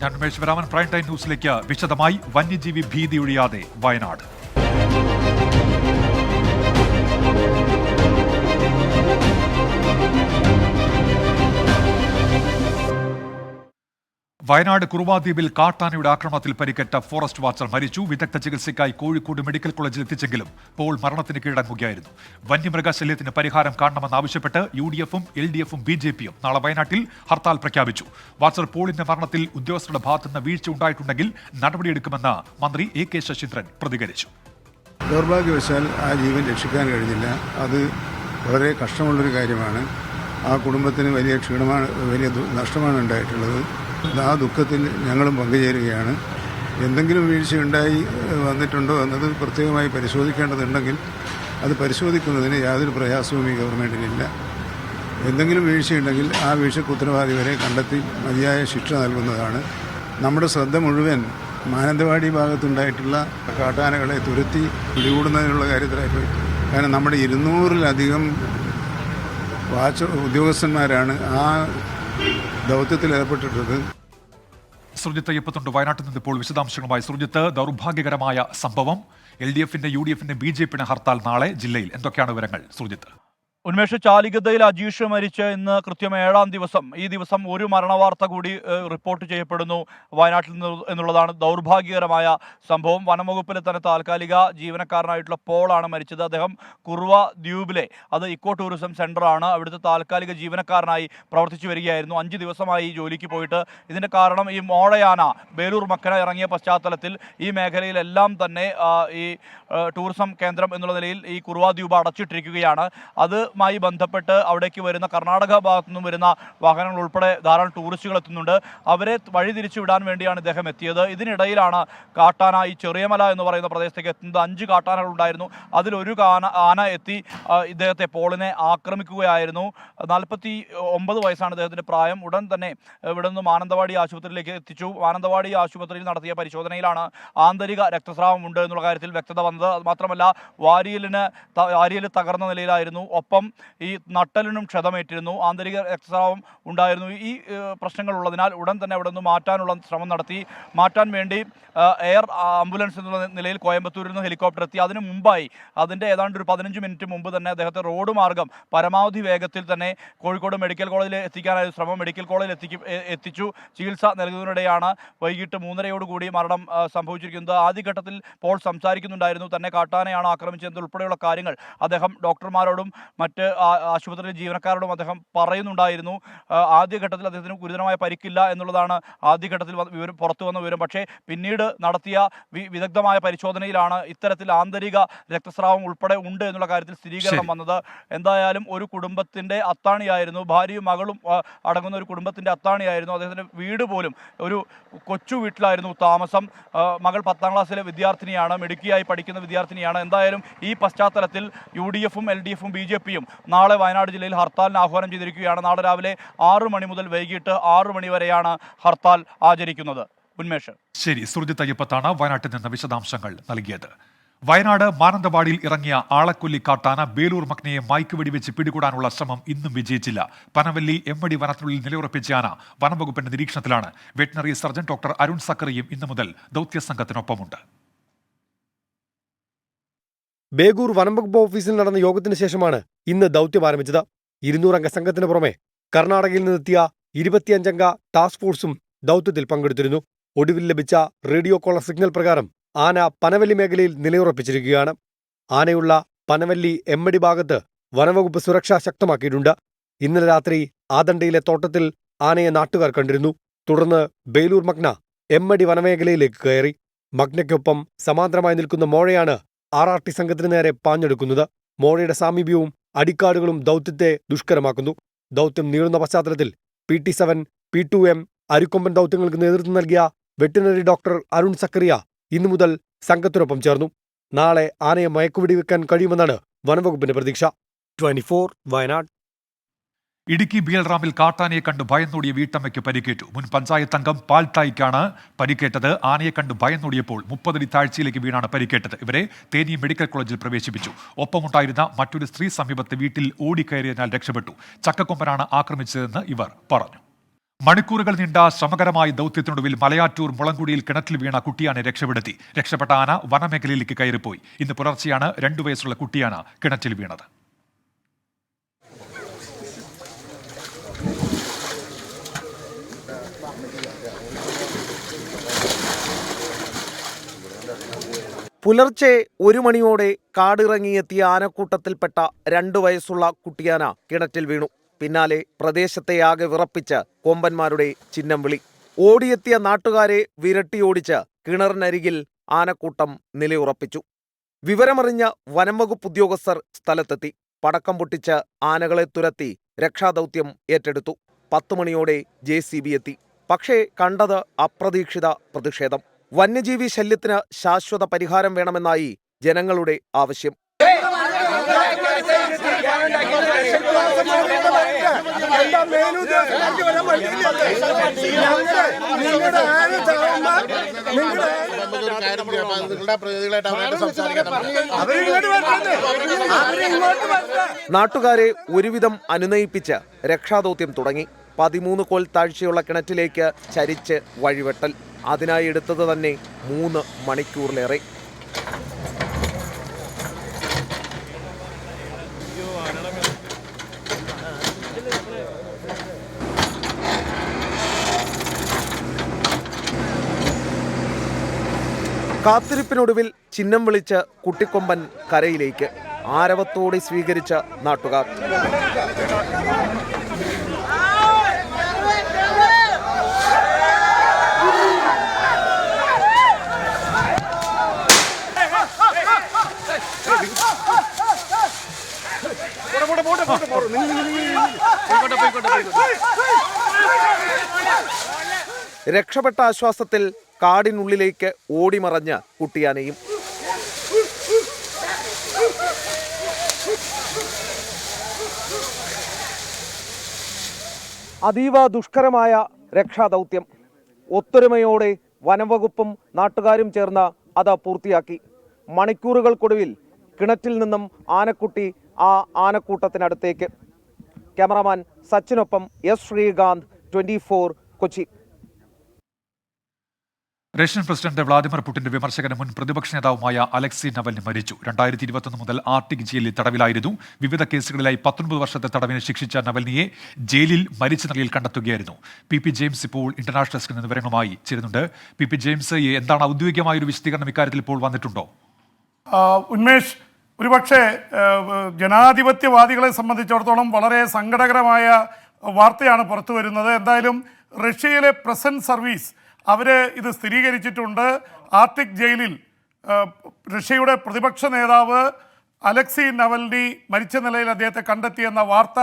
ഞാൻ Umesh വരാമൻ. Prime time ന്യൂസിലേക്ക് വിശദമായി. വന്യജീവി ഭീതി ഒഴിയാതെ വയനാട്. വയനാട് കുറുവാദ്വീപിൽ കാട്ടാനയുടെ ആക്രമണത്തിൽ പരിക്കേറ്റ ഫോറസ്റ്റ് വാച്ചർ മരിച്ചു. വിദഗ്ധ ചികിത്സയ്ക്കായി കോഴിക്കോട് മെഡിക്കൽ കോളേജിൽ എത്തിച്ചെങ്കിലും പോൾ മരണത്തിന് കീഴടങ്ങുകയായിരുന്നു. വന്യമൃഗശല്യത്തിന് പരിഹാരം കാണണമെന്നാവശ്യപ്പെട്ട് UDF-ഉം LDF-ഉം BJP-യും നാളെ വയനാട്ടിൽ ഹർത്താൽ പ്രഖ്യാപിച്ചു. വാച്ചർ പോളിന്റെ മരണത്തിൽ ഉദ്യോഗസ്ഥരുടെ ഭാഗത്തുനിന്ന് വീഴ്ച ഉണ്ടായിട്ടുണ്ടെങ്കിൽ നടപടിയെടുക്കുമെന്ന് മന്ത്രി AK ശശീന്ദ്രൻ പ്രതികരിച്ചു. ദൗർഭാഗ്യവശാൽ ആ ജീവൻ രക്ഷിക്കാൻ കഴിഞ്ഞില്ല. അത് വളരെ കഷ്ടമുള്ളൊരു കാര്യമാണ്. ആ കുടുംബത്തിന് വലിയ നഷ്ടമാണ് ഉണ്ടായിട്ടുള്ളത്. ആ ദുഃഖത്തിൽ ഞങ്ങളും പങ്കുചേരുകയാണ്. എന്തെങ്കിലും വീഴ്ചയുണ്ടായി വന്നിട്ടുണ്ടോ എന്നത് പ്രത്യേകമായി പരിശോധിക്കേണ്ടതുണ്ടെങ്കിൽ അത് പരിശോധിക്കുന്നതിന് യാതൊരു പ്രയാസവും ഈ ഗവൺമെൻറ്റിനില്ല. എന്തെങ്കിലും വീഴ്ചയുണ്ടെങ്കിൽ ആ വീഴ്ചയ്ക്ക് ഉത്തരവാദി വരെ കണ്ടെത്തി മതിയായ ശിക്ഷ നൽകുന്നതാണ്. നമ്മുടെ ശ്രദ്ധ മുഴുവൻ മാനന്തവാടി ഭാഗത്തുണ്ടായിട്ടുള്ള കാട്ടാനകളെ തുരത്തി പിടികൂടുന്നതിനുള്ള കാര്യത്തിലായിപ്പോയി. കാരണം നമ്മുടെ 200-ലധികം ഉദ്യോഗസ്ഥന്മാരാണ് ആ ദൗത്യത്തിൽ ഏർപ്പെട്ടിട്ടുള്ളത്. സുർജിത്ത് അയ്യപ്പത്തുണ്ട് വയനാട്ടിൽ നിന്ന് ഇപ്പോൾ വിശദാംശങ്ങളുമായി. സുർജിത്ത്, ദൗർഭാഗ്യകരമായ സംഭവം. LDF-ന്റെ UDF-ന്റെ BJP-യുടെ ഹർത്താൽ നാളെ ജില്ലയിൽ. എന്തൊക്കെയാണ് വിവരങ്ങൾ സുർജിത്ത്? ഉന്മേഷ്, ചാലികതയിൽ അജീഷ് മരിച്ച് ഇന്ന് കൃത്യം 7-ാം ദിവസം. ഈ ദിവസം ഒരു മരണവാർത്ത കൂടി റിപ്പോർട്ട് ചെയ്യപ്പെടുന്നു വയനാട്ടിൽ നിന്ന് എന്നുള്ളതാണ് ദൗർഭാഗ്യകരമായ സംഭവം. വനംവകുപ്പിലെ തന്നെ താൽക്കാലിക ജീവനക്കാരനായിട്ടുള്ള പോളാണ് മരിച്ചത്. അദ്ദേഹം കുറുവ ദ്വീപിലെ, അത് ഇക്കോ ടൂറിസം സെൻ്ററാണ്, അവിടുത്തെ താൽക്കാലിക ജീവനക്കാരനായി പ്രവർത്തിച്ചു വരികയായിരുന്നു. 5 ദിവസമായി ജോലിക്ക് പോയിട്ട്. ഇതിൻ്റെ കാരണം ഈ മോഴയാന ബേലൂർ മക്കന ഇറങ്ങിയ പശ്ചാത്തലത്തിൽ ഈ മേഖലയിലെല്ലാം തന്നെ ഈ ടൂറിസം കേന്ദ്രം എന്നുള്ള നിലയിൽ ഈ കുറുവ ദ്വീപ് അടച്ചിട്ടിരിക്കുകയാണ്. അതുമായി ബന്ധപ്പെട്ട് അവിടേക്ക് വരുന്ന കർണാടക ഭാഗത്തു നിന്നും വരുന്ന വാഹനങ്ങൾ ഉൾപ്പെടെ ധാരാളം ടൂറിസ്റ്റുകൾ എത്തുന്നുണ്ട്. അവരെ വഴിതിരിച്ചു വിടാൻ വേണ്ടിയാണ് ഇദ്ദേഹം എത്തിയത്. ഇതിനിടയിലാണ് കാട്ടാന ഈ ചെറിയമല എന്ന് പറയുന്ന പ്രദേശത്തേക്ക് എത്തുന്നത്. 5 കാട്ടാനകൾ ഉണ്ടായിരുന്നു. അതിലൊരു ആന എത്തി ഇദ്ദേഹത്തെ, പോളിനെ ആക്രമിക്കുകയായിരുന്നു. 49 വയസ്സാണ് ഇദ്ദേഹത്തിൻ്റെ പ്രായം. ഉടൻ തന്നെ ഇവിടെ നിന്ന് മാനന്തവാടി ആശുപത്രിയിലേക്ക് എത്തിച്ചു. മാനന്തവാടി ആശുപത്രിയിൽ നടത്തിയ പരിശോധനയിലാണ് ആന്തരിക രക്തസ്രാവം ഉണ്ട് എന്നുള്ള കാര്യത്തിൽ വ്യക്തത വന്നത്. മാത്രമല്ല വാരിയൽ തകർന്ന നിലയിലായിരുന്നു. ഒപ്പം ഈ നട്ടലിനും ക്ഷതമേറ്റിരുന്നു. ആന്തരിക രക്തസ്രാവം ഉണ്ടായിരുന്നു. ഈ പ്രശ്നങ്ങൾ ഉള്ളതിനാൽ ഉടൻ തന്നെ അവിടെ നിന്ന് മാറ്റാനുള്ള ശ്രമം നടത്തി. മാറ്റാൻ വേണ്ടി എയർ ആംബുലൻസ് എന്നുള്ള നിലയിൽ കോയമ്പത്തൂരിൽ നിന്ന് ഹെലികോപ്റ്റർ എത്തി. അതിന് മുമ്പായി, അതിൻ്റെ ഏതാണ്ട് ഒരു 15 മിനിറ്റ് മുമ്പ് തന്നെ അദ്ദേഹത്തെ റോഡ് മാർഗം പരമാവധി വേഗത്തിൽ തന്നെ കോഴിക്കോട് മെഡിക്കൽ കോളേജിൽ എത്തിക്കാനായ ശ്രമം മെഡിക്കൽ കോളേജിൽ എത്തിച്ചു. ചികിത്സ നൽകുന്നതിനിടെയാണ് വൈകിട്ട് 3:30 മരണം സംഭവിച്ചിരിക്കുന്നത്. ആദ്യഘട്ടത്തിൽ പോൾ സംസാരിക്കുന്നുണ്ടായിരുന്നു. തന്നെ കാട്ടാനയാണ് ആക്രമിച്ചത് ഉൾപ്പെടെയുള്ള കാര്യങ്ങൾ അദ്ദേഹം ഡോക്ടർമാരോടും മറ്റ് ആശുപത്രിയിലെ ജീവനക്കാരോടും അദ്ദേഹം പറയുന്നുണ്ടായിരുന്നു. ആദ്യഘട്ടത്തിൽ അദ്ദേഹത്തിന് ഗുരുതരമായ പരിക്കില്ല എന്നുള്ളതാണ് ആദ്യഘട്ടത്തിൽ പുറത്തു വന്ന വിവരം. പക്ഷേ പിന്നീട് നടത്തിയ വിദഗ്ധമായ പരിശോധനയിലാണ് ഇത്തരത്തിൽ ആന്തരിക രക്തസ്രാവം ഉൾപ്പെടെ ഉണ്ട് എന്നുള്ള കാര്യത്തിൽ സ്ഥിരീകരണം വന്നത്. എന്തായാലും ഒരു കുടുംബത്തിൻ്റെ അത്താണിയായിരുന്നു, ഭാര്യയും മകളും അടങ്ങുന്ന ഒരു കുടുംബത്തിൻ്റെ അത്താണിയായിരുന്നു. അദ്ദേഹത്തിൻ്റെ വീട് പോലും ഒരു കൊച്ചു വീട്ടിലായിരുന്നു താമസം. മകൾ 10ാം ക്ലാസ്സിലെ വിദ്യാർത്ഥിനിയാണ്, മിടുക്കിയായി പഠിക്കുന്ന വിദ്യാർത്ഥിനിയാണ്. എന്തായാലും ഈ പശ്ചാത്തലത്തിൽ UDF-ഉം LDF-ഉം BJP-യും നാളെ വയനാട് ജില്ലയിൽ ഹർത്താലിന് ആഹ്വാനം ചെയ്തിരിക്കുകയാണ്. നാളെ രാവിലെ 6 മണി മുതൽ വൈകിട്ട് 6 മണി വരെയാണ് ഹർത്താൽ ആചരിക്കുന്നത്. ഉന്മേഷ്. ശരി, സുർജിത്ത് അയ്യപ്പത്താണ് വയനാട്ടിൽ നിന്ന് വിശദാംശങ്ങൾ നൽകിയത്. വയനാട് മാനന്തവാടിയിൽ ഇറങ്ങിയ ആളക്കൊല്ലി കാട്ടാന ബേലൂർ മക്നയെ മയക്കുവെടിവെച്ച് പിടികൂടാനുള്ള ശ്രമം ഇന്നും വിജയിച്ചില്ല. പനവല്ലി എമ്മടി വനത്തിനുള്ളിൽ നിലയുറപ്പിച്ച ആന വനംവകുപ്പിന്റെ നിരീക്ഷണത്തിലാണ്. വെറ്റിനറി സർജൻ ഡോക്ടർ അരുൺ സക്കറിയും ഇന്നു മുതൽ ദൗത്യസംഘത്തിനൊപ്പമുണ്ട്. ബേഗൂർ വനംവകുപ്പ് ഓഫീസിൽ നടന്ന യോഗത്തിന് ശേഷമാണ് ഇന്ന് ദൗത്യം ആരംഭിച്ചത്. 200 അംഗ സംഘത്തിന് പുറമെ കർണാടകയിൽ നിന്നെത്തിയ 25 അംഗ ടാസ്ക് ഫോഴ്സും ദൗത്യത്തിൽ പങ്കെടുത്തിരുന്നു. ഒടുവിൽ ലഭിച്ച റേഡിയോ കോളർ സിഗ്നൽ പ്രകാരം ആന പനവല്ലി മേഖലയിൽ നിലയുറപ്പിച്ചിരിക്കുകയാണ്. ആനയുള്ള പനവല്ലി എമ്മടി ഭാഗത്ത് വനംവകുപ്പ് സുരക്ഷ ശക്തമാക്കിയിട്ടുണ്ട്. ഇന്നലെ രാത്രി ആദണ്ടയിലെ തോട്ടത്തിൽ ആനയെ നാട്ടുകാർ കണ്ടിരുന്നു. തുടർന്ന് ബേലൂർ മഗ്ന എമ്മടി വനമേഖലയിലേക്ക് കയറി. മഗ്നയ്ക്കൊപ്പം സമാന്തരമായി നിൽക്കുന്ന മോഴയാണ് RRT സംഘത്തിന് നേരെ പാഞ്ഞെടുക്കുന്നത്. മോഴയുടെ സാമീപ്യവും അടിക്കാടുകളും ദൗത്യത്തെ ദുഷ്കരമാക്കുന്നു. ദൗത്യം നീളുന്ന പശ്ചാത്തലത്തിൽ PT-7, P2M, അരിക്കൊമ്പൻ ദൗത്യങ്ങൾക്ക് നേതൃത്വം നൽകിയ വെറ്റിനറി ഡോക്ടർ അരുൺ സക്കറിയ ഇന്നു മുതൽ സംഘത്തിനൊപ്പം ചേർന്നു. നാളെ ആനയെ മയക്കുവെടിവെക്കാൻ കഴിയുമെന്നാണ് വനംവകുപ്പിന്റെ പ്രതീക്ഷ. 24 വയനാട്. ഇടുക്കി ബിയൽറാമിൽ കാട്ടാനയെ കണ്ട് ഭയന്നോടിയ വീട്ടമ്മയ്ക്ക് പരിക്കേറ്റു. മുൻ പഞ്ചായത്ത് അംഗം പാൽട്ടായിക്കാണ് പരിക്കേറ്റത്. ആനയെ കണ്ട് ഭയന്നോടിയപ്പോൾ 30 അടി താഴ്ചയിലേക്ക് വീണാണ് പരിക്കേറ്റത്. ഇവരെ തേനി മെഡിക്കൽ കോളേജിൽ പ്രവേശിപ്പിച്ചു. ഒപ്പമുണ്ടായിരുന്ന മറ്റൊരു സ്ത്രീ സമീപത്തെ വീട്ടിൽ ഓടിക്കയറിയതിനാൽ രക്ഷപ്പെട്ടു. ചക്കക്കൊമ്പനാണ് ആക്രമിച്ചതെന്ന് ഇവർ പറഞ്ഞു. മണിക്കൂറുകൾ നീണ്ട ശ്രമകരമായ ദൗത്യത്തിനൊടുവിൽ മലയാറ്റൂർ മുളങ്കുടിയിൽ കിണറ്റിൽ വീണ കുട്ടിയാനെ രക്ഷപ്പെടുത്തി. രക്ഷപ്പെട്ട ആന വനമേഖലയിലേക്ക് കയറിപ്പോയി. ഇന്ന് പുലർച്ചെയാണ് 2 വയസ്സുള്ള കുട്ടിയാന കിണറ്റിൽ വീണത്. പുലർച്ചെ 1 മണിയോടെ കാടിറങ്ങിയെത്തിയ ആനക്കൂട്ടത്തിൽപ്പെട്ട 2 വയസ്സുള്ള കുട്ടിയാന കിണറ്റിൽ വീണു. പിന്നാലെ പ്രദേശത്തെയാകെ വിറപ്പിച്ച് കൊമ്പന്മാരുടെ ചിഹ്നം വിളി. ഓടിയെത്തിയ നാട്ടുകാരെ വിരട്ടിയോടിച്ച് കിണറിനരികിൽ ആനക്കൂട്ടം നിലയുറപ്പിച്ചു. വിവരമറിഞ്ഞ വനംവകുപ്പ് ഉദ്യോഗസ്ഥർ സ്ഥലത്തെത്തി. പടക്കം പൊട്ടിച്ച് ആനകളെ തുരത്തി രക്ഷാദൗത്യം ഏറ്റെടുത്തു. 10 മണിയോടെ JCB എത്തി. പക്ഷേ കണ്ടത് അപ്രതീക്ഷിത പ്രതിഷേധം. വന്യജീവി ശല്യത്തിന് ശാശ്വത പരിഹാരം വേണമെന്നായി ജനങ്ങളുടെ ആവശ്യം. നാട്ടുകാരെ ഒരുവിധം അനുനയിപ്പിച്ച് രക്ഷാദൗത്യം തുടങ്ങി. 13 കോൽ താഴ്ചയുള്ള കിണറ്റിലേക്ക് ചരിച്ച് വഴിവെട്ടൽ. അതിനായി എടുത്തത് തന്നെ 3 മണിക്കൂറിലേറെ. കാത്തിരിപ്പിനൊടുവിൽ ചിഹ്നം വിളിച്ച് കുട്ടിക്കൊമ്പൻ കരയിലേക്ക് ആരവത്തോടെ സ്വീകരിച്ച നാട്ടുകാർ. രക്ഷപ്പെട്ട ആശ്വാസത്തിൽ കാടിനുള്ളിലേക്ക് ഓടിമറഞ്ഞ കുട്ടിയാനയും. അതീവ ദുഷ്കരമായ രക്ഷാദൗത്യം. ഒത്തൊരുമയോടെ വനംവകുപ്പും നാട്ടുകാരും ചേർന്ന് അത് പൂർത്തിയാക്കി. മണിക്കൂറുകൾക്കൊടുവിൽ കിണറ്റിൽ നിന്നും ആനക്കുട്ടി ആ ആനക്കൂട്ടത്തിനടുത്തേക്ക്. ക്യാമറാമാൻ സച്ചിനൊപ്പം S. Sreekanth, 24 Kochi. Russian president Vladimir പുടിന്റെ വിമർശകനും മുൻ പ്രതിപക്ഷ നേതാവുമായ അലക്സി നവൽനി മരിച്ചു. 2021 മുതൽ ആർട്ടിക് ജയിലിൽ തടവിലായിരുന്നു. വിവിധ കേസുകളിലായി 19 വർഷത്തെ തടവിന് ശിക്ഷിച്ച നവൽനിയെ ജയിലിൽ മരിച്ച നിലയിൽ കണ്ടെത്തുകയായിരുന്നു. PP ജെയിംസ് ഇപ്പോൾ ഇന്റർനാഷണൽ ഡെസ്കിൽ നിന്ന് വിവരങ്ങളുമായി ചേരുന്നുണ്ട്. PP ജെയിംസ്, എന്താണ് ഔദ്യോഗികമായ ഒരു വിശദീകരണം ഇക്കാര്യത്തിൽ ഇപ്പോൾ വന്നിട്ടുണ്ടോ? ഉന്മേഷ്, ഒരുപക്ഷെ ജനാധിപത്യവാദികളെ സംബന്ധിച്ചിടത്തോളം വളരെ സങ്കടകരമായ വാർത്തയാണ് പുറത്തു വരുന്നത്. എന്തായാലും റഷ്യയിലെ പ്രസന്റ് സർവീസ് അവർ ഇത് സ്ഥിരീകരിച്ചിട്ടുണ്ട്. ആർട്ടിക് ജയിലിൽ റഷ്യയുടെ പ്രതിപക്ഷ നേതാവ് അലക്സി നവൽനി മരിച്ച നിലയിൽ അദ്ദേഹത്തെ കണ്ടെത്തിയെന്ന വാർത്ത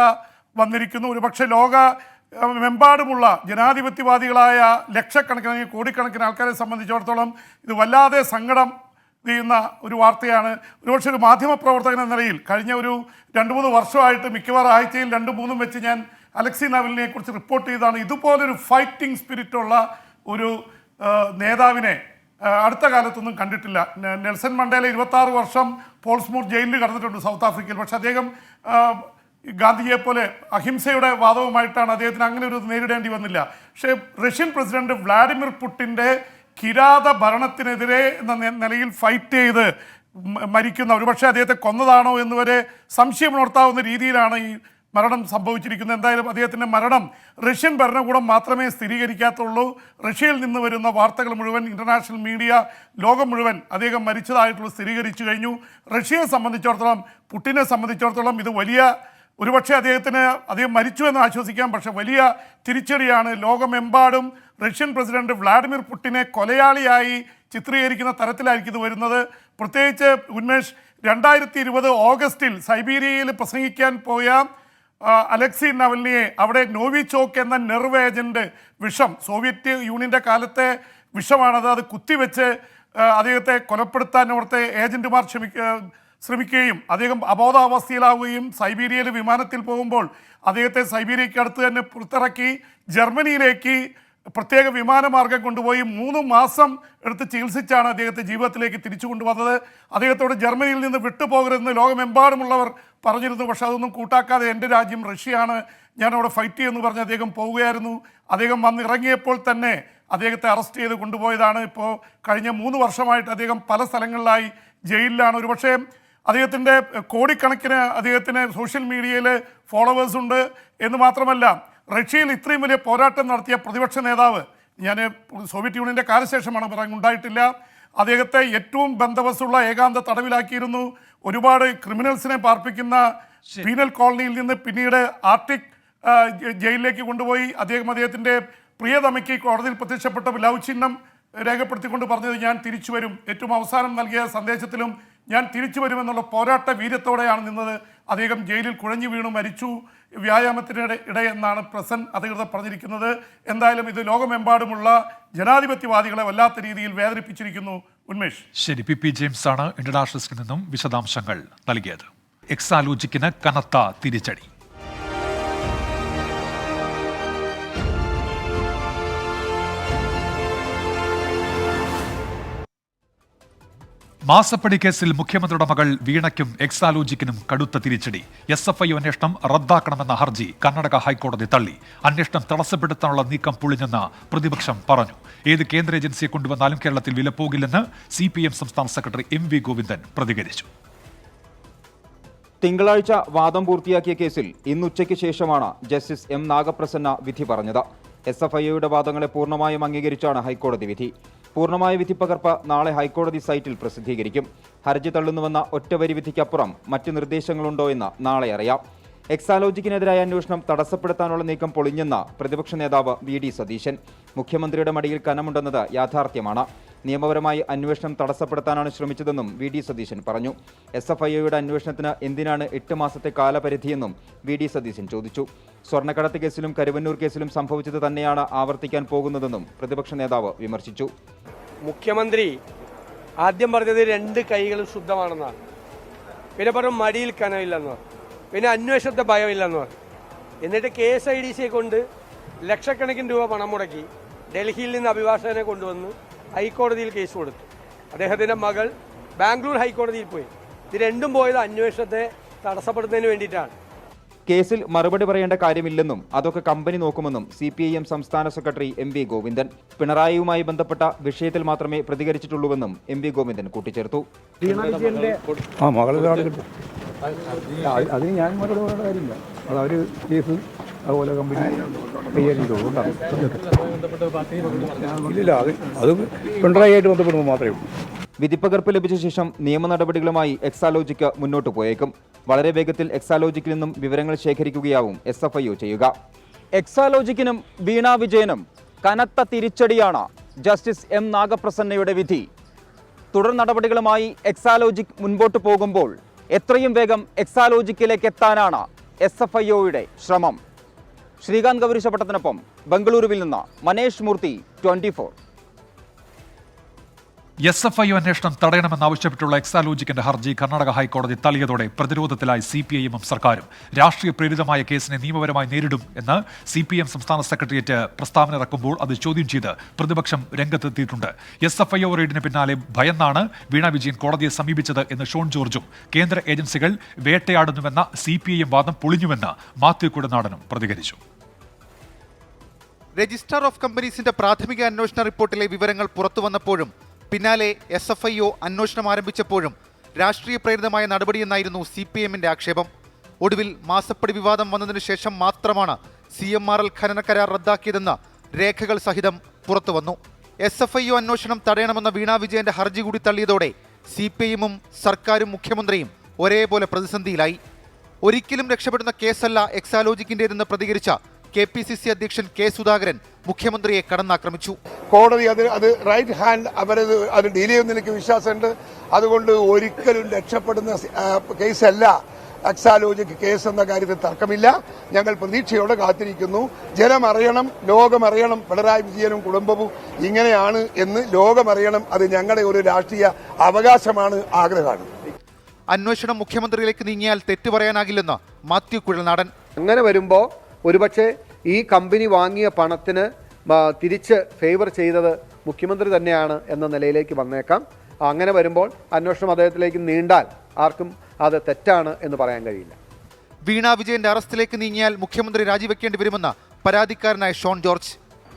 വന്നിരിക്കുന്നു. ഒരുപക്ഷെ ലോകമെമ്പാടുമുള്ള ജനാധിപത്യവാദികളായ ലക്ഷക്കണക്കിന് കോടിക്കണക്കിന് ആൾക്കാരെ സംബന്ധിച്ചിടത്തോളം ഇത് വല്ലാതെ സങ്കടം ചെയ്യുന്ന ഒരു വാർത്തയാണ്. ഒരുപക്ഷെ ഒരു മാധ്യമപ്രവർത്തകൻ എന്ന നിലയിൽ കഴിഞ്ഞ ഒരു 2-3 വർഷമായിട്ട് മിക്കവാറും ആഴ്ചയിൽ 2-3 വെച്ച് ഞാൻ അലക്സി നവൽനിയെ കുറിച്ച് റിപ്പോർട്ട് ചെയ്താണ്. ഇതുപോലൊരു ഫൈറ്റിംഗ് സ്പിരിറ്റുള്ള ഒരു നേതാവിനെ അടുത്ത കാലത്തൊന്നും കണ്ടിട്ടില്ല. നെൽസൺ മണ്ടേല 26 വർഷം പോൾസ്മൂത്ത് ജയിലിൽ കടന്നിട്ടുണ്ട് സൗത്ത് ആഫ്രിക്കയിൽ. പക്ഷെ അദ്ദേഹം ഗാന്ധിജിയെ പോലെ അഹിംസയുടെ വാദവുമായിട്ടാണ് അദ്ദേഹത്തിന് അങ്ങനെ ഒരു നേരിടേണ്ടി വന്നില്ല. പക്ഷേ റഷ്യൻ പ്രസിഡന്റ് വ്ളാഡിമിർ പുടിൻ്റെ കിരാത ഭരണത്തിനെതിരെ എന്ന നിലയിൽ ഫൈറ്റ് ചെയ്ത് മരിക്കുന്ന, ഒരുപക്ഷെ അദ്ദേഹത്തെ കൊന്നതാണോ എന്നുവരെ സംശയമുണർത്താവുന്ന രീതിയിലാണ് ഈ മരണം സംഭവിച്ചിരിക്കുന്നത്. എന്തായാലും അദ്ദേഹത്തിൻ്റെ മരണം റഷ്യൻ ഭരണകൂടം മാത്രമേ സ്ഥിരീകരിക്കാത്തുള്ളൂ. റഷ്യയിൽ നിന്ന് വരുന്ന വാർത്തകൾ മുഴുവൻ, ഇൻ്റർനാഷണൽ മീഡിയ, ലോകം മുഴുവൻ അദ്ദേഹം മരിച്ചതായിട്ടുള്ള സ്ഥിരീകരിച്ചു കഴിഞ്ഞു. റഷ്യയെ സംബന്ധിച്ചിടത്തോളം, പുടിനെ സംബന്ധിച്ചിടത്തോളം ഇത് വലിയ, ഒരുപക്ഷെ അദ്ദേഹം മരിച്ചു എന്ന് ആശ്വസിക്കാം, പക്ഷെ വലിയ തിരിച്ചടിയാണ്. ലോകമെമ്പാടും റഷ്യൻ പ്രസിഡന്റ് വ്ളാഡിമിർ പുടിനെ കൊലയാളിയായി ചിത്രീകരിക്കുന്ന തരത്തിലായിരിക്കും ഇത് വരുന്നത്. പ്രത്യേകിച്ച് ഉന്മേഷ്, 2020 ഓഗസ്റ്റിൽ സൈബീരിയയിൽ പ്രസംഗിക്കാൻ പോയ അലക്സി നവൽനിയെ അവിടെ നോവിചോക്ക് എന്ന നെർവ് ഏജന്റ് വിഷം, സോവിയറ്റ് യൂണിയൻ്റെ കാലത്തെ വിഷമാണത്, അത് കുത്തിവെച്ച് അദ്ദേഹത്തെ കൊലപ്പെടുത്താൻ അവിടുത്തെ ഏജന്റുമാർ ശ്രമിക്കുകയും അദ്ദേഹം അബോധാവസ്ഥയിലാവുകയും സൈബീരിയയിൽ വിമാനത്തിൽ പോകുമ്പോൾ അദ്ദേഹത്തെ സൈബീരിയയ്ക്ക് അടുത്ത് തന്നെ പുറത്തിറക്കി ജർമ്മനിയിലേക്ക് പ്രത്യേക വിമാനമാർഗം കൊണ്ടുപോയി 3 മാസം എടുത്ത് ചികിത്സിച്ചാണ് അദ്ദേഹത്തെ ജീവിതത്തിലേക്ക് തിരിച്ചു കൊണ്ടുവന്നത്. അദ്ദേഹത്തോട് ജർമ്മനിയിൽ നിന്ന് വിട്ടുപോകരുതെന്ന് ലോകമെമ്പാടുമുള്ളവർ പറഞ്ഞിരുന്നു. പക്ഷെ അതൊന്നും കൂട്ടാക്കാതെ എൻ്റെ രാജ്യം റഷ്യയാണ്, ഞാൻ അവിടെ ഫൈറ്റ് ചെയ്യുമെന്ന് പറഞ്ഞ് അദ്ദേഹം പോവുകയായിരുന്നു. അദ്ദേഹം വന്നിറങ്ങിയപ്പോൾ തന്നെ അദ്ദേഹത്തെ അറസ്റ്റ് ചെയ്ത് കൊണ്ടുപോയതാണ്. ഇപ്പോൾ കഴിഞ്ഞ 3 വർഷമായിട്ട് അദ്ദേഹം പല സ്ഥലങ്ങളിലായി ജയിലിലാണ്. ഒരുപക്ഷേ അദ്ദേഹത്തിൻ്റെ കോടിക്കണക്കിന് അദ്ദേഹത്തിന് സോഷ്യൽ മീഡിയയിൽ ഫോളോവേഴ്സ് ഉണ്ട് എന്ന് മാത്രമല്ല, റഷ്യയിൽ ഇത്രയും വലിയ പോരാട്ടം നടത്തിയ പ്രതിപക്ഷ നേതാവ് ഞാൻ സോവിയറ്റ് യൂണിയൻ്റെ കാലശേഷമാണ് പറയാൻ ഉണ്ടായിട്ടില്ല. അദ്ദേഹത്തെ ഏറ്റവും ബന്ധവസ്തുള്ള ഏകാന്ത തടവിലാക്കിയിരുന്നു. ഒരുപാട് ക്രിമിനൽസിനെ പാർപ്പിക്കുന്ന പീനൽ കോളനിയിൽ നിന്ന് പിന്നീട് ആർട്ടിക് ജയിലിലേക്ക് കൊണ്ടുപോയി. അദ്ദേഹത്തിൻ്റെ പ്രിയതമയ്ക്ക് കോടതിയിൽ പ്രത്യക്ഷപ്പെട്ട ലവ് ചിഹ്നം രേഖപ്പെടുത്തിക്കൊണ്ട് പറഞ്ഞത് ഞാൻ തിരിച്ചു വരും. ഏറ്റവും അവസാനം നൽകിയ സന്ദേശത്തിലും ഞാൻ തിരിച്ചു വരുമെന്നുള്ള പോരാട്ട വീര്യത്തോടെയാണ് നിന്നത്. അദ്ദേഹം ജയിലിൽ കുഴഞ്ഞു വീണു മരിച്ചു വ്യായാമത്തിനിടെ എന്നാണ് പ്രസൻ അധികൃതർ പറഞ്ഞിരിക്കുന്നത്. എന്തായാലും ഇത് ലോകമെമ്പാടുമുള്ള ജനാധിപത്യവാദികളെ വല്ലാത്ത രീതിയിൽ വേദനിപ്പിച്ചിരിക്കുന്നു. ഉന്മേഷ്. ശരി, പി ജെയിംസ് ആണ് ഇന്റർനാഷണൽസിൽ നിന്നും വിശദാംശങ്ങൾ നൽകിയത്. എക്സാലോജിക്കിന് കനത്ത തിരിച്ചടി. മാസപ്പടി കേസിൽ മുഖ്യമന്ത്രിയുടെ മകൾ വീണയ്ക്കും എക്സാലോജിക്കിനും കടുത്ത തിരിച്ചടി. SFI അന്വേഷണം റദ്ദാക്കണമെന്ന ഹർജി കർണാടക ഹൈക്കോടതി തള്ളി. അന്വേഷണം തടസ്സപ്പെടുത്താനുള്ള നീക്കം പൊളിഞ്ഞെന്ന് പ്രതിപക്ഷം പറഞ്ഞു. ഏത് കേന്ദ്ര ഏജൻസിയെ കൊണ്ടുവന്നാലും കേരളത്തിൽ വില പോകില്ലെന്ന് CPM സംസ്ഥാന സെക്രട്ടറി MV ഗോവിന്ദൻ പ്രതികരിച്ചു. തിങ്കളാഴ്ച വാദം പൂർത്തിയാക്കിയ കേസിൽ ഇന്നുച്ചയ്ക്ക് ശേഷമാണ് ജസ്റ്റിസ് M നാഗപ്രസന്ന വിധി പറഞ്ഞത്. SFIയുടെ വാദങ്ങളെ പൂർണ്ണമായും അംഗീകരിച്ചാണ് ഹൈക്കോടതി വിധി. പൂർണ്ണമായ വിധിപ്പകർപ്പ് നാളെ ഹൈക്കോടതി സൈറ്റിൽ പ്രസിദ്ധീകരിക്കും. ഹർജി തള്ളുന്നുവെന്ന ഒറ്റവരി വിധിക്കപ്പുറം മറ്റ് നിർദ്ദേശങ്ങളുണ്ടോ എന്ന് നാളെ അറിയാം. എക്സാലോജിക്കിനെതിരായ അന്വേഷണം തടസ്സപ്പെടുത്താനുള്ള നീക്കം പൊളിഞ്ഞെന്ന് പ്രതിപക്ഷ നേതാവ് VD സതീശൻ. മുഖ്യമന്ത്രിയുടെ മടിയിൽ കനമുണ്ടെന്നത് യാഥാർത്ഥ്യമാണ്. നിയമപരമായി അന്വേഷണം തടസ്സപ്പെടുത്താനാണ് ശ്രമിച്ചതെന്നും VD സതീശൻ പറഞ്ഞു. SFIയുടെ അന്വേഷണത്തിന് എന്തിനാണ് 8 മാസത്തെ കാലപരിധിയെന്നും VD സതീശൻ ചോദിച്ചു. സ്വർണ്ണക്കടത്ത് കേസിലും കരുവന്നൂർ കേസിലും സംഭവിച്ചത് തന്നെയാണ് ആവർത്തിക്കാൻ പോകുന്നതെന്നും പ്രതിപക്ഷ നേതാവ് വിമർശിച്ചു. മുഖ്യമന്ത്രി ആദ്യം പറഞ്ഞത് 2 കൈകളും ശുദ്ധമാണെന്നാണ്. പിന്നെ പറഞ്ഞു മടിയിൽ കനമില്ലെന്ന് പറഞ്ഞു. പിന്നെ അന്വേഷണത്തെ ഭയമില്ലെന്ന് പറഞ്ഞു. എന്നിട്ട് KSIDCയെ കൊണ്ട് ലക്ഷക്കണക്കിന് രൂപ പണം മുടക്കി ഡൽഹിയിൽ നിന്ന് അഭിഭാഷകനെ കൊണ്ടുവന്ന് ഹൈക്കോടതിയിൽ കേസ് കൊടുത്തു. അദ്ദേഹത്തിൻ്റെ മകൾ ബാംഗ്ലൂർ ഹൈക്കോടതിയിൽ പോയി. ഇത് രണ്ടും പോയത് അന്വേഷണത്തെ തടസ്സപ്പെടുത്തുന്നതിന് വേണ്ടിയിട്ടാണ്. കേസിൽ മറുപടി പറയേണ്ട കാര്യമില്ലെന്നും അതൊക്കെ കമ്പനി നോക്കുമെന്നും CPIM സംസ്ഥാന സെക്രട്ടറി MV ഗോവിന്ദൻ. പിണറായിയുമായി ബന്ധപ്പെട്ട വിഷയത്തിൽ മാത്രമേ പ്രതികരിച്ചിട്ടുള്ളൂവെന്നും MV ഗോവിന്ദൻ കൂട്ടിച്ചേർത്തു. അതിന് ഞാൻ മറുപടി പറയേണ്ട കാര്യമില്ല. അവർ കേസ് അതുപോലെ കമ്പനി കൈകാര്യം ഇല്ല. അത് പിണറായിയായിട്ട് ബന്ധപ്പെടുമ്പോൾ മാത്രമേ ഉള്ളൂ. വിധിപ്പകർപ്പ് ലഭിച്ച ശേഷം നിയമ നടപടികളുമായി എക്സാലോജിക്ക് മുന്നോട്ട് പോയേക്കും. വളരെ വേഗത്തിൽ എക്സാലോജിക്കിൽ നിന്നും വിവരങ്ങൾ ശേഖരിക്കുകയാവും SFIO ചെയ്യുക. എക്സാലോജിക്കിനും വീണ വിജയനും കനത്ത തിരിച്ചടിയാണ് ജസ്റ്റിസ് M നാഗപ്രസന്നയുടെ വിധി. തുടർ നടപടികളുമായി എക്സാലോജിക് മുൻപോട്ട് പോകുമ്പോൾ എത്രയും വേഗം എക്സാലോജിക്കിലേക്ക് എത്താനാണ് SFIOയുടെ ശ്രമം. ശ്രീകാന്ത് ഗൗരീശപട്ടത്തിനൊപ്പം ബംഗളൂരുവിൽ നിന്ന് മനേഷ് മൂർത്തി, 24. SFI അന്വേഷണം തടയണമെന്നാവശ്യപ്പെട്ടുള്ള എക്സാലോജിക്കിന്റെ ഹർജി കർണാടക ഹൈക്കോടതി തള്ളിയതോടെ പ്രതിരോധത്തിലായി CPIM സർക്കാരും. രാഷ്ട്രീയ പ്രേരിതമായ കേസിനെ നിയമപരമായി നേരിടും എന്ന് CPM സംസ്ഥാന സെക്രട്ടേറിയറ്റ് പ്രസ്താവന ഇറക്കുമ്പോൾ അത് ചോദ്യം ചെയ്ത് പ്രതിപക്ഷം രംഗത്തെത്തിയിട്ടുണ്ട്. SFIO റെയ്ഡിന് പിന്നാലെ ഭയന്നാണ് വീണ വിജയൻ കോടതിയെ സമീപിച്ചത് എന്ന് ഷോൺ ജോർജും കേന്ദ്ര ഏജൻസികൾ വേട്ടയാടുന്നുവെന്ന CPIM വാദം പൊളിഞ്ഞുവെന്ന് മാത്യു കുടനാടനും പ്രതികരിച്ചു. രജിസ്ട്രാർ ഓഫ് കമ്പനീസിന്റെ പ്രാഥമിക അന്വേഷണ റിപ്പോർട്ടിലെ വിവരങ്ങൾ പുറത്തുവന്നപ്പോഴും പിന്നാലെ SFIO അന്വേഷണം ആരംഭിച്ചപ്പോഴും രാഷ്ട്രീയ പ്രേരിതമായ നടപടിയെന്നായിരുന്നു CPIMന്റെ ആക്ഷേപം. ഒടുവിൽ മാസപ്പടി വിവാദം വന്നതിനു ശേഷം മാത്രമാണ് CMRL ഖനന കരാർ റദ്ദാക്കിയതെന്ന് രേഖകൾ സഹിതം പുറത്തുവന്നു. SFIO അന്വേഷണം തടയണമെന്ന വീണ വിജയന്റെ ഹർജി കൂടി തള്ളിയതോടെ CPIMും സർക്കാരും മുഖ്യമന്ത്രിയും ഒരേപോലെ പ്രതിസന്ധിയിലായി. ഒരിക്കലും രക്ഷപ്പെടുന്ന കേസല്ല എക്സാലോജിക്കിന്റേതെന്ന് പ്രതികരിച്ച KPCC അധ്യക്ഷൻ K സുധാകരൻ മുഖ്യമന്ത്രിയെ കടന്നാക്രമിച്ചു. കോടതി അത് റൈറ്റ് ഹാൻഡ് അത് ഡീൽ ചെയ്യുന്ന എനിക്ക് വിശ്വാസമുണ്ട്. അതുകൊണ്ട് ഒരിക്കലും രക്ഷപ്പെടുന്ന കേസല്ല എക്സാലോജിക് കേസ് എന്ന കാര്യത്തിൽ തർക്കമില്ല. ഞങ്ങൾ പ്രതീക്ഷയോടെ കാത്തിരിക്കുന്നു. ജനമറിയണം, ലോകമറിയണം പിണറായി വിജയനും കുടുംബവും ഇങ്ങനെയാണ് എന്ന് ലോകമറിയണം. അത് ഞങ്ങളുടെ ഒരു രാഷ്ട്രീയ അവകാശമാണ്, ആഗ്രഹമാണ്. അന്വേഷണം മുഖ്യമന്ത്രിയിലേക്ക് നീങ്ങിയാൽ തെറ്റു പറയാനാകില്ലെന്ന് മാത്യു കുഴൽനാടൻ. അങ്ങനെ വരുമ്പോൾ ഒരുപക്ഷെ ഈ കമ്പനി വാങ്ങിയ പണത്തിന് തിരിച്ച് ഫേവർ ചെയ്തത് മുഖ്യമന്ത്രി തന്നെയാണ് എന്ന നിലയിലേക്ക് വന്നേക്കാം. അങ്ങനെ വരുമ്പോൾ അന്വേഷണം അദ്ദേഹത്തിലേക്ക് നീണ്ടാൽ ആർക്കും അത് തെറ്റാണ് എന്ന് പറയാൻ കഴിയില്ല. വീണ വിജയന്റെ അറസ്റ്റിലേക്ക് നീങ്ങിയാൽ മുഖ്യമന്ത്രി രാജിവെക്കേണ്ടി വരുമെന്ന് പരാതിക്കാരനായ ഷോൺ ജോർജ്.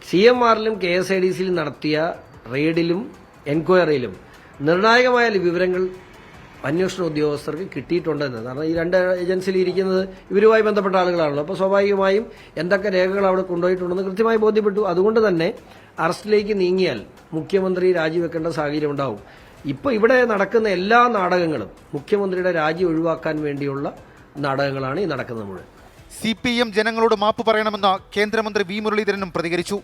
CMRലും KSIDCയിലും നടത്തിയ റെയ്ഡിലും എൻക്വയറിയിലും നിർണായകമായ വിവരങ്ങൾ അന്വേഷണ ഉദ്യോഗസ്ഥർക്ക് കിട്ടിയിട്ടുണ്ടെന്ന്. കാരണം ഈ രണ്ട് ഏജൻസിയിൽ ഇരിക്കുന്നത് ഇവരുമായി ബന്ധപ്പെട്ട ആളുകളാണല്ലോ. അപ്പോൾ സ്വാഭാവികമായും എന്തൊക്കെ രേഖകൾ അവിടെ കൊണ്ടുപോയിട്ടുണ്ടെന്ന് കൃത്യമായി ബോധ്യപ്പെട്ടു. അതുകൊണ്ട് തന്നെ അറസ്റ്റിലേക്ക് നീങ്ങിയാൽ മുഖ്യമന്ത്രി രാജിവെക്കേണ്ട സാഹചര്യം ഉണ്ടാവും. ഇപ്പോൾ ഇവിടെ നടക്കുന്ന എല്ലാ നാടകങ്ങളും മുഖ്യമന്ത്രിയുടെ രാജി ഒഴിവാക്കാൻ വേണ്ടിയുള്ള നാടകങ്ങളാണ് ഈ നടക്കുന്നത് മുഴുവൻ. CPM ജനങ്ങളോട് മാപ്പ് പറയണമെന്ന് കേന്ദ്രമന്ത്രി വി മുരളീധരനും പ്രതികരിച്ചു.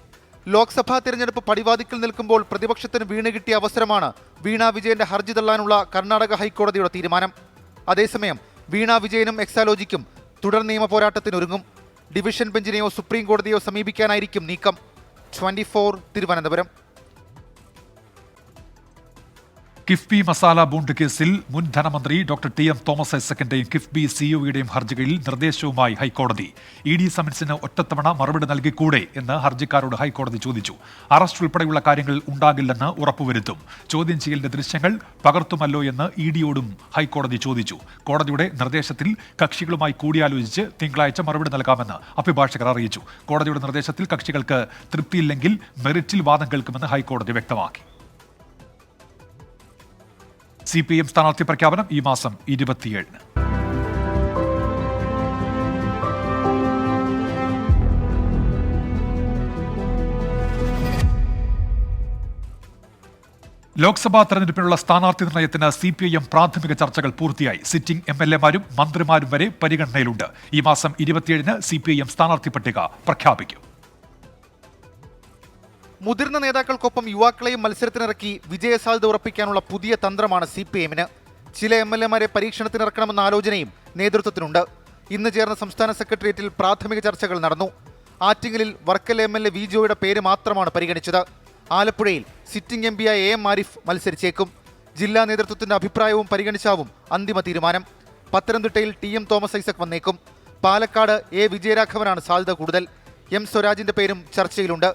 ലോക്സഭാ തെരഞ്ഞെടുപ്പ് പടിവാതിക്കൽ നിൽക്കുമ്പോൾ പ്രതിപക്ഷത്തിന് വീണ് കിട്ടിയ അവസരമാണ് വീണ വിജയന്റെ ഹർജി തള്ളാനുള്ള കർണാടക ഹൈക്കോടതിയുടെ തീരുമാനം. അതേസമയം വീണ വിജയനും എക്സാലോജിക്കും തുടർ നിയമ പോരാട്ടത്തിനൊരുങ്ങും. ഡിവിഷൻ ബെഞ്ചിനെയോ സുപ്രീം കോടതിയോ സമീപിക്കാനായിരിക്കും നീക്കം. 24 തിരുവനന്തപുരം. കിഫ്ബി മസാല ബോണ്ട് കേസിൽ മുൻ ധനമന്ത്രി ഡോക്ടർ TM തോമസ് ഐസക്കിന്റെയും കിഫ്ബി സിഇഒയുടെയും ഹർജികളിൽ നിർദ്ദേശവുമായി ഹൈക്കോടതി. ED സമൻസിന് ഒറ്റത്തവണ മറുപടി നൽകിക്കൂടെ എന്ന് ഹർജിക്കാരോട് ഹൈക്കോടതി ചോദിച്ചു. അറസ്റ്റ് ഉൾപ്പെടെയുള്ള കാര്യങ്ങൾ ഉണ്ടാകില്ലെന്ന് ഉറപ്പുവരുത്തും. ചോദ്യം ചെയ്യലിന്റെ ദൃശ്യങ്ങൾ പകർത്തുമല്ലോ എന്ന് EDയോടും ഹൈക്കോടതി ചോദിച്ചു. കോടതിയുടെ നിർദ്ദേശത്തിൽ കക്ഷികളുമായി കൂടിയാലോചിച്ച് തിങ്കളാഴ്ച മറുപടി നൽകാമെന്ന് അഭിഭാഷകർ അറിയിച്ചു. കോടതിയുടെ നിർദ്ദേശത്തിൽ കക്ഷികൾക്ക് തൃപ്തിയില്ലെങ്കിൽ മെറിറ്റിൽ വാദം കേൾക്കുമെന്ന് ഹൈക്കോടതി വ്യക്തമാക്കി. CPM സ്ഥാനാർത്ഥി പ്രഖ്യാപനം ഈ മാസം 27-ന്. ലോക്സഭാ തെരഞ്ഞെടുപ്പിനുള്ള സ്ഥാനാർത്ഥി നിർണയത്തിന് CPIM പ്രാഥമിക ചർച്ചകൾ പൂർത്തിയായി. സിറ്റിംഗ് MLA-മാരും മന്ത്രിമാരും വരെ പരിഗണനയിലുണ്ട്. ഈ മാസം 27-ന് CPIM സ്ഥാനാർത്ഥി പട്ടിക പ്രഖ്യാപിക്കും. മുതിർന്ന നേതാക്കൾക്കൊപ്പം യുവാക്കളെയും മത്സരത്തിനിറക്കി വിജയസാധ്യത ഉറപ്പിക്കാനുള്ള പുതിയ തന്ത്രമാണ് CPM-ന്. ചില MLA-മാരെ പരീക്ഷണത്തിനിറക്കണമെന്ന ആലോചനയും നേതൃത്വത്തിനുണ്ട്. ഇന്ന് ചേർന്ന സംസ്ഥാന സെക്രട്ടേറിയറ്റിൽ പ്രാഥമിക ചർച്ചകൾ നടന്നു. ആറ്റിങ്ങലിൽ വർക്കല MLA വി ജോയുടെ പേര് മാത്രമാണ് പരിഗണിച്ചത്. ആലപ്പുഴയിൽ സിറ്റിംഗ് MP AM ആരിഫ് മത്സരിച്ചേക്കും. ജില്ലാ നേതൃത്വത്തിന്റെ അഭിപ്രായവും പരിഗണിച്ചാവും അന്തിമ തീരുമാനം. പത്തനംതിട്ടയിൽ TM തോമസ് ഐസക് വന്നേക്കും. പാലക്കാട് A വിജയരാഘവനാണ് സാധ്യത കൂടുതൽ. M സ്വരാജിന്റെ പേരും ചർച്ചയിലുണ്ട്.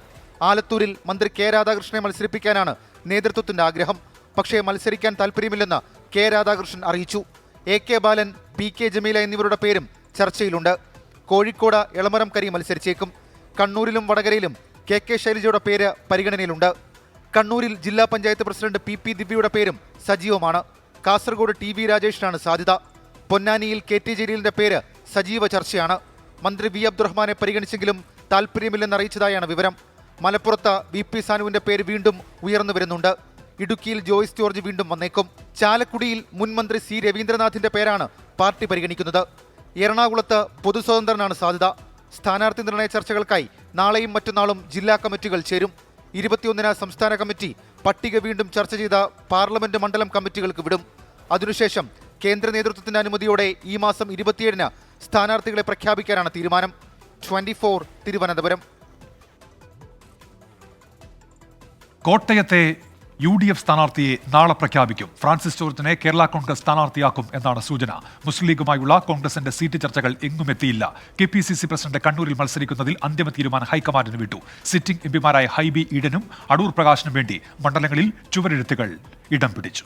ആലത്തൂരിൽ മന്ത്രി K രാധാകൃഷ്ണനെ മത്സരിപ്പിക്കാനാണ് നേതൃത്വത്തിന്റെ ആഗ്രഹം. പക്ഷേ മത്സരിക്കാൻ താൽപ്പര്യമില്ലെന്ന് K രാധാകൃഷ്ണൻ അറിയിച്ചു. AK ബാലൻ, PK ജമീല എന്നിവരുടെ പേരും ചർച്ചയിലുണ്ട്. കോഴിക്കോട് എളമരം കരി മത്സരിച്ചേക്കും. കണ്ണൂരിലും വടകരയിലും KK ശൈലജയുടെ പേര് പരിഗണനയിലുണ്ട്. കണ്ണൂരിൽ ജില്ലാ പഞ്ചായത്ത് പ്രസിഡന്റ് PP ദിവ്യയുടെ പേരും സജീവമാണ്. കാസർഗോഡ് TV രാജേഷിനാണ് സാധ്യത. പൊന്നാനിയിൽ KT ജലീലിന്റെ പേര് സജീവ ചർച്ചയാണ്. മന്ത്രി V അബ്ദുറഹ്മാനെ പരിഗണിച്ചെങ്കിലും താൽപ്പര്യമില്ലെന്ന് അറിയിച്ചതായാണ് വിവരം. മലപ്പുറത്ത് VP സാനുവിന്റെ പേര് വീണ്ടും ഉയർന്നു വരുന്നുണ്ട്. ഇടുക്കിയിൽ ജോയ്സ് ജോർജ് വീണ്ടും വന്നേക്കും. ചാലക്കുടിയിൽ മുൻ മന്ത്രി C രവീന്ദ്രനാഥിന്റെ പേരാണ് പാർട്ടി പരിഗണിക്കുന്നത്. എറണാകുളത്ത് പൊതുസ്വതന്ത്രനാണ് സാധ്യത. സ്ഥാനാർത്ഥി നിർണയ ചർച്ചകൾക്കായി നാളെയും മറ്റന്നാളും ജില്ലാ കമ്മിറ്റികൾ ചേരും. 21-ന് സംസ്ഥാന കമ്മിറ്റി പട്ടിക വീണ്ടും ചർച്ച ചെയ്ത പാർലമെന്റ് മണ്ഡലം കമ്മിറ്റികൾക്ക് വിടും. അതിനുശേഷം കേന്ദ്ര നേതൃത്വത്തിന്റെ അനുമതിയോടെ ഈ മാസം 27-ന് സ്ഥാനാർത്ഥികളെ പ്രഖ്യാപിക്കാനാണ് തീരുമാനം. 24 തിരുവനന്തപുരം. കോട്ടയത്തെ UDF സ്ഥാനാർത്ഥിയെ നാളെ പ്രഖ്യാപിക്കും. ഫ്രാൻസിസ് ജോർജിനെ കേരള കോൺഗ്രസ് സ്ഥാനാർത്ഥിയാക്കും എന്നാണ് സൂചന. മുസ്ലിം ലീഗുമായുള്ള കോൺഗ്രസിന്റെ സീറ്റ് ചർച്ചകൾ എങ്ങും എത്തിയില്ല. KPCC പ്രസിഡന്റ് കണ്ണൂരിൽ മത്സരിക്കുന്നതിൽ അന്തിമ തീരുമാനം ഹൈക്കമാൻഡിന് വിട്ടു. സിറ്റിംഗ് MPമാരായ ഹൈബി ഈഡനും അടൂർ പ്രകാശിനും വേണ്ടി മണ്ഡലങ്ങളിൽ ചുവരെഴുത്തുകൾ ഇടം പിടിച്ചു.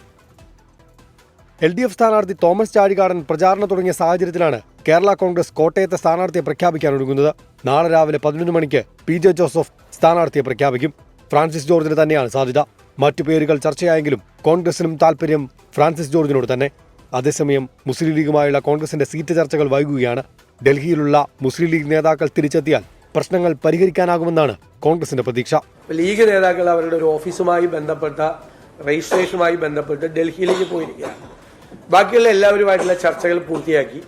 LDF സ്ഥാനാർത്ഥി തോമസ് ചാഴികാടൻ പ്രചാരണം തുടങ്ങിയ സാഹചര്യത്തിലാണ് കേരള കോൺഗ്രസ് കോട്ടയത്തെ സ്ഥാനാർത്ഥിയെ പ്രഖ്യാപിക്കാനൊരുങ്ങുന്നത്. നാളെ രാവിലെ 11 മണിക്ക് PJ ജോസഫ് സ്ഥാനാർത്ഥിയെ പ്രഖ്യാപിക്കും. ഫ്രാൻസിസ് ജോർജിന് തന്നെയാണ് സാധ്യത. മറ്റു പേരുകൾ ചർച്ചയായെങ്കിലും കോൺഗ്രസിനും താൽപര്യം ഫ്രാൻസിസ് ജോർജിനോട് തന്നെ. അതേസമയം മുസ്ലിം ലീഗുമായുള്ള കോൺഗ്രസിന്റെ സീറ്റ് ചർച്ചകൾ വൈകുകയാണ്. ഡൽഹിയിലുള്ള മുസ്ലിം ലീഗ് നേതാക്കൾ തിരിച്ചെത്തിയാൽ പ്രശ്നങ്ങൾ പരിഹരിക്കാനാകുമെന്നാണ് കോൺഗ്രസിന്റെ പ്രതീക്ഷ. ലീഗ് നേതാക്കൾ അവരുടെ ഒരു ഓഫീസുമായി ബന്ധപ്പെട്ട രജിസ്ട്രേഷനുമായി ബന്ധപ്പെട്ട് ഡൽഹിയിലേക്ക് പോയിരിക്കുകയാണ്. ബാക്കിയുള്ള എല്ലാവരുമായിട്ടുള്ള ചർച്ചകൾ പൂർത്തിയാക്കി.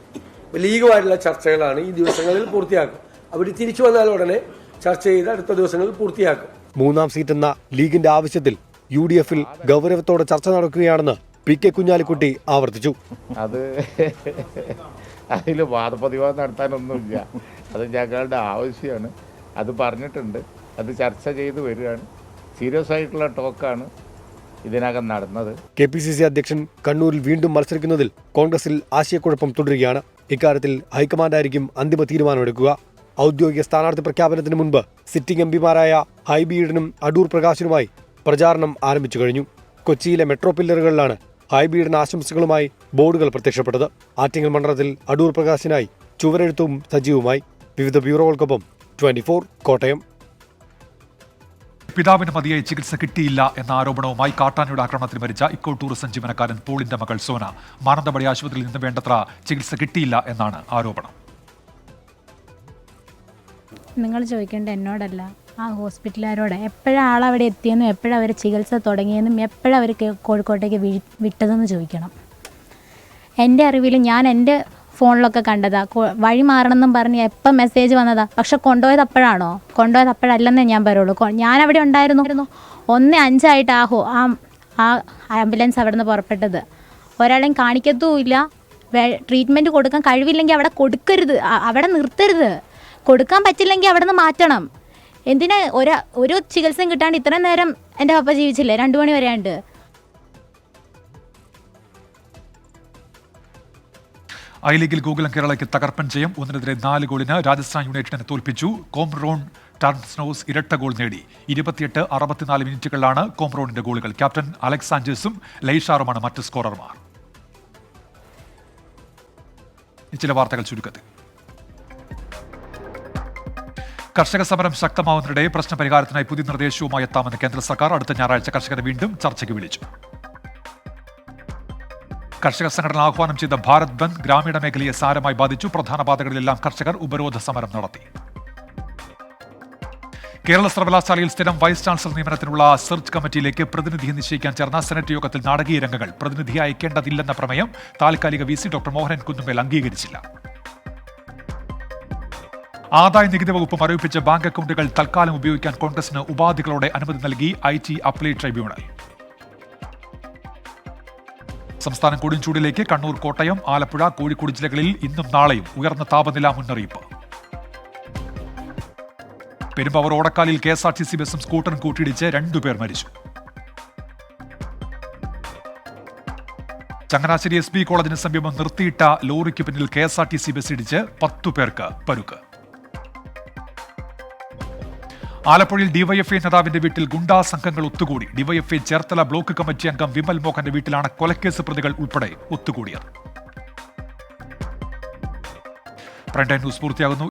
ലീഗുമായിട്ടുള്ള ചർച്ചകളാണ് ഈ ദിവസങ്ങളിൽ പൂർത്തിയാക്കും. അവർ തിരിച്ചു വന്നാൽ ഉടനെ ചർച്ച ചെയ്ത് അടുത്ത ദിവസങ്ങളിൽ പൂർത്തിയാക്കും. 3ാം സീറ്റെന്ന ലീഗിന്റെ ആവശ്യത്തിൽ UDF-ൽ ഗൗരവത്തോടെ ചർച്ച നടക്കുകയാണെന്ന് PK കുഞ്ഞാലിക്കുട്ടി ആവർത്തിച്ചു. അതിൽ വാദപ്രതിവാദം നടത്താനൊന്നുമില്ല. അത് ഞങ്ങളുടെ ആവശ്യമാണ്. അത് പറഞ്ഞിട്ടുണ്ട്. അത് ചർച്ച ചെയ്ത് വരികയാണ്. സീരിയസ് ആയിട്ടുള്ള ടോക്കാണ് ഇതിനകം നടന്നത്. KPCC അധ്യക്ഷൻ കണ്ണൂരിൽ വീണ്ടും മത്സരിക്കുന്നതിൽ കോൺഗ്രസിൽ ആശയക്കുഴപ്പം തുടരുകയാണ്. ഇക്കാര്യത്തിൽ ഹൈക്കമാൻഡായിരിക്കും അന്തിമ തീരുമാനമെടുക്കുക. ഔദ്യോഗിക സ്ഥാനാർത്ഥി പ്രഖ്യാപനത്തിന് മുൻപ് സിറ്റിംഗ് എംപിമാരായ ഹൈബി ഈഡനും അടൂർ പ്രകാശിനുമായി പ്രചാരണം ആരംഭിച്ചു കഴിഞ്ഞു. കൊച്ചിയിലെ മെട്രോ പില്ലറുകളിലാണ് ഹൈബി ഈഡൻ ആശംസകളുമായി ബോർഡുകൾ പ്രത്യക്ഷപ്പെട്ടത്. ആറ്റിങ്ങൽ മണ്ഡലത്തിൽ അടൂർ പ്രകാശിനായി ചുവരെഴുത്തും സജീവമായി. വിവിധ ബ്യൂറോകൾക്കൊപ്പം 24 കോട്ടയം. പിതാവിന് മതിയായി ചികിത്സ കിട്ടിയില്ല എന്ന ആരോപണവുമായി കാട്ടാനയുടെ ആക്രമണത്തിൽ മരിച്ച ഇക്കോ ടൂറിസം ജീവനക്കാരൻ പോളിന്റെ മകൾ സോന മാനന്തവാടി ആശുപത്രിയിൽ നിന്ന് വേണ്ടത്ര ചികിത്സ കിട്ടിയില്ല എന്നാണ് ആരോപണം. നിങ്ങൾ ചോദിക്കേണ്ട എന്നോടല്ല, ആ ഹോസ്പിറ്റലുകാരോട്. എപ്പോഴാണ് ആളവിടെ എത്തിയെന്നും എപ്പോഴാണ് അവർ ചികിത്സ തുടങ്ങിയെന്നും എപ്പോഴാണ് അവർ കോഴിക്കോട്ടേക്ക് വിട്ടതെന്ന് ചോദിക്കണം. എൻ്റെ അറിവിൽ ഞാൻ എൻ്റെ ഫോണിലൊക്കെ കണ്ടതാ. വഴി മാറണമെന്നും പറഞ്ഞ് എപ്പം മെസ്സേജ് വന്നതാ. പക്ഷെ കൊണ്ടുപോയത് അപ്പോഴാണോ? കൊണ്ടുപോയത് അപ്പോഴല്ലെന്നേ ഞാൻ പറയുള്ളൂ. ഞാനവിടെ ഉണ്ടായിരുന്നു. 1:05 ആ ആംബുലൻസ് അവിടെ നിന്ന് പുറപ്പെട്ടത്. ഒരാളെയും കാണിക്കത്തുമില്ല. ട്രീറ്റ്മെൻറ്റ് കൊടുക്കാൻ കഴിവില്ലെങ്കിൽ അവിടെ കൊടുക്കരുത്, അവിടെ നിർത്തരുത്. കൊടുക്കാൻ പറ്റില്ലെങ്കിൽ അവിടെ നിന്ന് മാറ്റണം. എന്തിനാ ഒരു ചികിത്സയും കിട്ടാണ്ട് ഇത്രയും നേരം എൻ്റെ പപ്പ ജീവിച്ചില്ലേ? 2 മണി വരെയുണ്ട്. ഐ ലീഗിൽ ഗോകുലം കേരളയ്ക്ക് തകർപ്പൻ ജയം. 1-നെതിരെ 4 ഗോളിന് രാജസ്ഥാൻ യുണൈറ്റഡിനെ തോൽപ്പിച്ചു. കോംറോൺ ടർൻസ്നോസ് ഇരട്ട ഗോൾ നേടി. 28-64 മിനിറ്റുകളിലാണ് കോംറോണിന്റെ ഗോളുകൾ. ക്യാപ്റ്റൻ അലക്സ് സാഞ്ചസും ലൈഷാറുമാണ് മറ്റ് സ്കോറർമാർ. ചില വാർത്തകൾ ചുരുക്കത്തിൽ. കർഷക സമരം ശക്തമാവുന്നതിനിടെ പ്രശ്നപരിഹാരത്തിനായി പുതിയ നിർദ്ദേശവുമായി എത്താമെന്ന് കേന്ദ്ര സർക്കാർ. അടുത്ത ഞായറാഴ്ച കർഷകരെ വീണ്ടും ചർച്ചയ്ക്ക് വിളിച്ചു. കർഷക സംഘടന ആഹ്വാനം ചെയ്ത ഭാരത് ബന്ദ് ഗ്രാമീണ മേഖലയെ സാരമായി ബാധിച്ചു. പ്രധാന പാതകളിലെല്ലാം കർഷകർ ഉപരോധ സമരം നടത്തി. കേരള സർവകലാശാലയിൽ സ്ഥിരം വൈസ് ചാൻസലർ നിയമനത്തിനുള്ള സെർച്ച് കമ്മിറ്റിയിലേക്ക് പ്രതിനിധിയെ നിശ്ചയിക്കാൻ ചേർന്ന സെനറ്റ് യോഗത്തിൽ നാടകീയ രംഗങ്ങൾ. പ്രതിനിധിയെ അയക്കേണ്ടതില്ലെന്ന പ്രമേയം താൽക്കാലിക VC ഡോക്ടർ മോഹനൻ കുന്നുമേൽ അംഗീകരിച്ചില്ല. ആദായ നികുതി വകുപ്പ് മരവിപ്പിച്ച ബാങ്ക് അക്കൗണ്ടുകൾ തൽക്കാലം ഉപയോഗിക്കാൻ കോൺഗ്രസിന് ഉപാധികളോടെ അനുമതി നൽകി IT അപ്പലേറ്റ് ട്രൈബ്യൂണൽ. സംസ്ഥാനം കൊടുംചൂടിലേക്ക്. കണ്ണൂർ, കോട്ടയം, ആലപ്പുഴ, കോഴിക്കോട് ജില്ലകളിൽ ഇന്നും നാളെയും ഉയർന്ന താപനില മുന്നറിയിപ്പ്. പെരുമ്പാവൂർ ഓടക്കാലിൽ KSRTC ബസും സ്കൂട്ടറും കൂട്ടിയിടിച്ച് 2 പേർ മരിച്ചു. ചങ്ങനാശ്ശേരി SB കോളേജിന് സമീപം നിർത്തിയിട്ട ലോറിക്ക് പിന്നിൽ KSRTC ബസ് ഇടിച്ച് 10 പേർക്ക് പരുക്ക്. ആലപ്പുഴയിൽ ഡിവൈഎഫ്ഐ നേതാവിന്റെ വീട്ടിൽ ഗുണ്ടാ സംഘങ്ങൾ ഒത്തുകൂടി. ഡിവൈഎഫ്ഐ ചേർത്തല ബ്ലോക്ക് കമ്മിറ്റി അംഗം വിമൽ മോഹന്റെ വീട്ടിലാണ് കൊലക്കേസ് പ്രതികൾ ഉൾപ്പെടെ ഒത്തുകൂടിയത്. പ്രൈം ടൈം ന്യൂസ് പൂർത്തിയാകുന്നു.